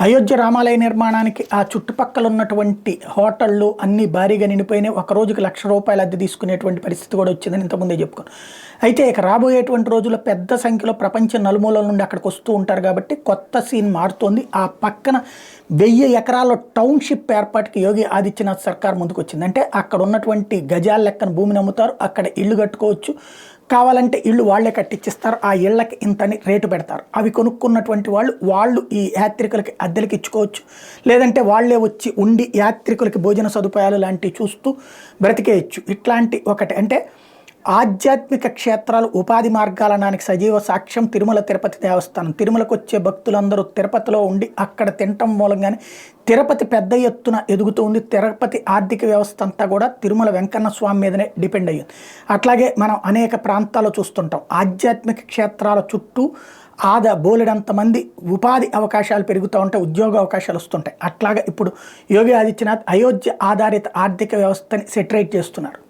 అయోధ్య రామాలయ నిర్మాణానికి ఆ చుట్టుపక్కల ఉన్నటువంటి హోటళ్ళు అన్నీ భారీగా నిండిపోయినాయి. ఒక రోజుకి ₹1,00,000 అద్దె తీసుకునేటువంటి పరిస్థితి కూడా వచ్చిందని ఇంతకుముందే చెప్పుకున్నాం. అయితే ఇక రాబోయేటువంటి రోజుల్లో పెద్ద సంఖ్యలో ప్రపంచ నలుమూలల నుండి అక్కడికి వస్తూ ఉంటారు కాబట్టి కొత్త సీన్ మారుతోంది. ఆ పక్కన 1000 ఎకరాల టౌన్షిప్ ఏర్పాటుకి యోగి ఆదిత్యనాథ్ సర్కార్ ముందుకు వచ్చింది. అంటే అక్కడ ఉన్నటువంటి గజాల లెక్కన భూమిని అమ్ముతారు, అక్కడ ఇళ్ళు కట్టుకోవచ్చు, కావాలంటే ఇళ్ళు వాళ్లే కట్టించిస్తారు, ఆ ఇళ్ళకి ఇంతని రేటు పెడతారు. అవి కొనుక్కున్నటువంటి వాళ్ళు ఈ యాత్రికులకి అద్దెలకి ఇచ్చుకోవచ్చు, లేదంటే వాళ్లే వచ్చి ఉండి యాత్రికులకి భోజన సదుపాయాలు లాంటివి చూస్తూ బ్రతికేయచ్చు. ఇట్లాంటి ఒకటి అంటే ఆధ్యాత్మిక క్షేత్రాలు ఉపాధి మార్గాలనానికి సజీవ సాక్ష్యం తిరుమల తిరుపతి దేవస్థానం. తిరుమలకు వచ్చే భక్తులందరూ తిరుపతిలో ఉండి అక్కడ తినటం మూలంగానే తిరుపతి పెద్ద ఎత్తున ఎదుగుతుంది. తిరుపతి ఆర్థిక వ్యవస్థ అంతా కూడా తిరుమల వెంకన్న స్వామి మీదనే డిపెండ్ అయ్యింది. అట్లాగే మనం అనేక ప్రాంతాల్లో చూస్తుంటాం ఆధ్యాత్మిక క్షేత్రాల చుట్టూ బోలెడంతమంది ఉపాధి అవకాశాలు పెరుగుతూ ఉంటాయి, ఉద్యోగ అవకాశాలు వస్తుంటాయి. అట్లాగే ఇప్పుడు యోగి ఆదిత్యనాథ్ అయోధ్య ఆధారిత ఆర్థిక వ్యవస్థని సెటరేట్ చేస్తున్నారు.